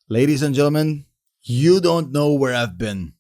Ladies and gentlemen, you don't know where I've been.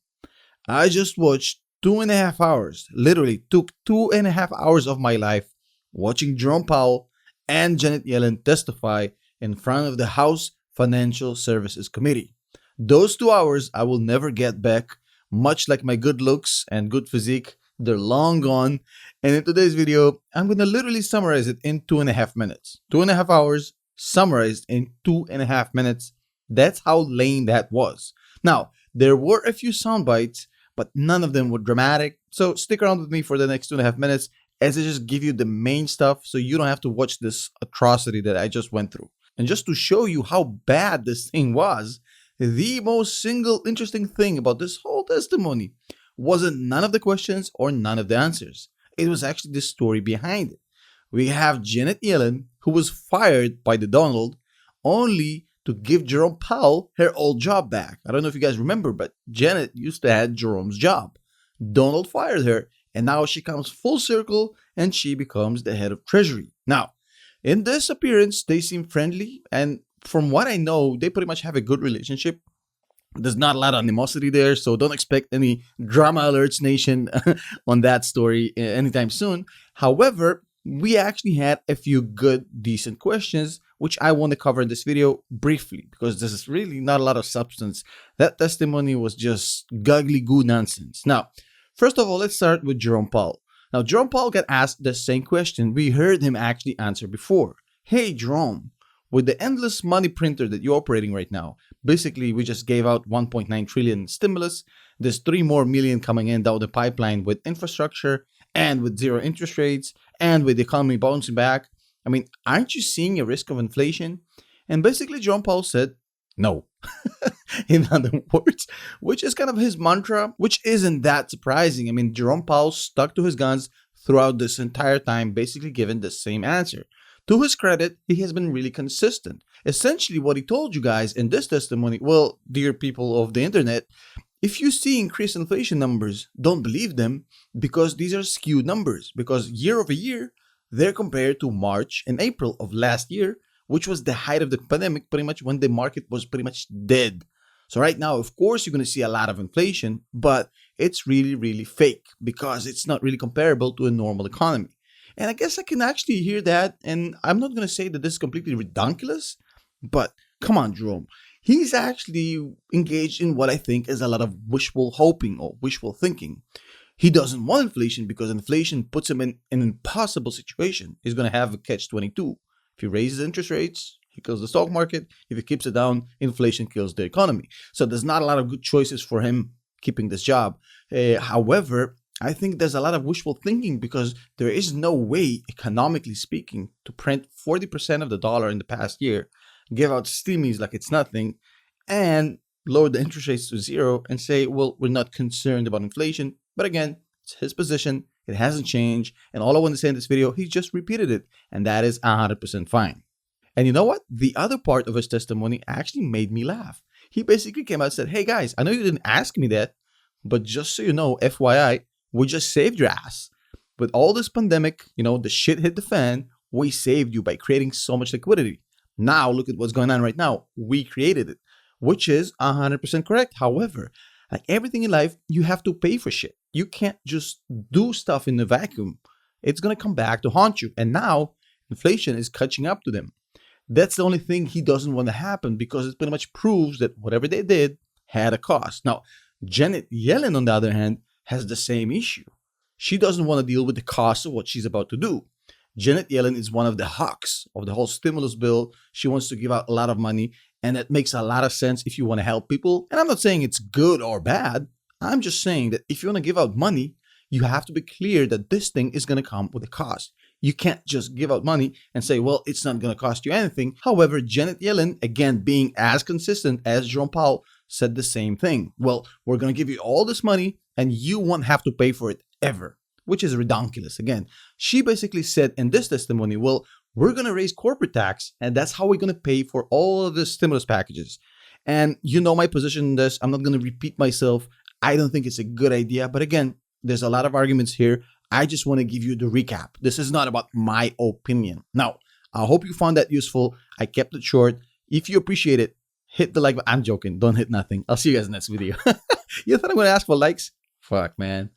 I just watched 2.5 hours, literally took 2.5 hours of my life watching Jerome Powell and Janet Yellen testify in front of the House Financial Services Committee. Those 2 hours I will never get back, much like my good looks and good physique. They're long gone. And in today's video, I'm going to literally summarize it in 2.5 minutes. 2.5 hours summarized in 2.5 minutes. That's how lame that was. Now, there were a few sound bites, but none of them were dramatic. So stick around with me for the next 2.5 minutes as I just give you the main stuff so you don't have to watch this atrocity that I just went through. And just to show you how bad this thing was, the most single interesting thing about this whole testimony wasn't none of the questions or none of the answers. It was actually the story behind it. We have Janet Yellen, who was fired by the Donald, only to give Jerome Powell her old job back. I don't know if you guys remember, but Janet used to have Jerome's job. Donald fired her, and now she comes full circle and she becomes the head of Treasury. Now, in this appearance, they seem friendly, and from what I know, they pretty much have a good relationship. There's not a lot of animosity there, so don't expect any drama alerts nation on that story anytime soon. However, we actually had a few good, decent questions, which I want to cover in this video briefly, because this is really not a lot of substance. That testimony was just goggly goo nonsense. Now, first of all, let's start with Jerome Powell. Now, Jerome Powell got asked the same question we heard him actually answer before. Hey, Jerome, with the endless money printer that you're operating right now, basically we just gave out 1.9 trillion stimulus. There's 3 more million coming in down the pipeline with infrastructure and with zero interest rates and with the economy bouncing back. I mean, aren't you seeing a risk of inflation? And basically Jerome Powell said, no. In other words, which is kind of his mantra, which isn't that surprising. I mean, Jerome Powell stuck to his guns throughout this entire time, basically giving the same answer. To his credit, he has been really consistent. Essentially, what he told you guys in this testimony, well, dear people of the internet, if you see increased inflation numbers, don't believe them, because these are skewed numbers. Because year over year, they're compared to March and April of last year, which was the height of the pandemic, pretty much when the market was pretty much dead. So right now, of course, you're going to see a lot of inflation, but it's really, really fake because it's not really comparable to a normal economy. And I guess I can actually hear that, and I'm not going to say that this is completely ridiculous, but come on, Jerome. He's actually engaged in what I think is a lot of wishful hoping or wishful thinking. He doesn't want inflation because inflation puts him in an impossible situation. He's going to have a catch-22. If he raises interest rates, he kills the stock market. If he keeps it down, inflation kills the economy. So there's not a lot of good choices for him keeping this job. However, I think there's a lot of wishful thinking because there is no way, economically speaking, to print 40% of the dollar in the past year, give out stimmies like it's nothing, and lower the interest rates to zero and say, well, we're not concerned about inflation. But again, it's his position. It hasn't changed. And all I want to say in this video, he just repeated it. And that is 100% fine. And you know what? The other part of his testimony actually made me laugh. He basically came out and said, hey guys, I know you didn't ask me that, but just so you know, FYI, we just saved your ass. With all this pandemic, the shit hit the fan, we saved you by creating so much liquidity. Now look at what's going on right now. We created it, which is 100% correct. However, like everything in life, you have to pay for shit. You can't just do stuff in a vacuum. It's going to come back to haunt you. And now inflation is catching up to them. That's the only thing he doesn't want to happen because it pretty much proves that whatever they did had a cost. Now, Janet Yellen, on the other hand, has the same issue. She doesn't want to deal with the cost of what she's about to do. Janet Yellen is one of the hawks of the whole stimulus bill. She wants to give out a lot of money, and it makes a lot of sense if you want to help people. And I'm not saying it's good or bad. I'm just saying that if you want to give out money, you have to be clear that this thing is going to come with a cost. You can't just give out money and say, well, it's not going to cost you anything. However, Janet Yellen, again, being as consistent as Jerome Powell, said the same thing. Well, we're going to give you all this money and you won't have to pay for it ever, which is ridiculous. Again, she basically said in this testimony, well, we're going to raise corporate tax and that's how we're going to pay for all of the stimulus packages. And you know my position on this. I'm not going to repeat myself. I don't think it's a good idea. But again, there's a lot of arguments here. I just want to give you the recap. This is not about my opinion. Now, I hope you found that useful. I kept it short. If you appreciate it, Hit the like button. I'm joking. Don't hit nothing. I'll see you guys next video. You thought I'm going to ask for likes? Fuck, man.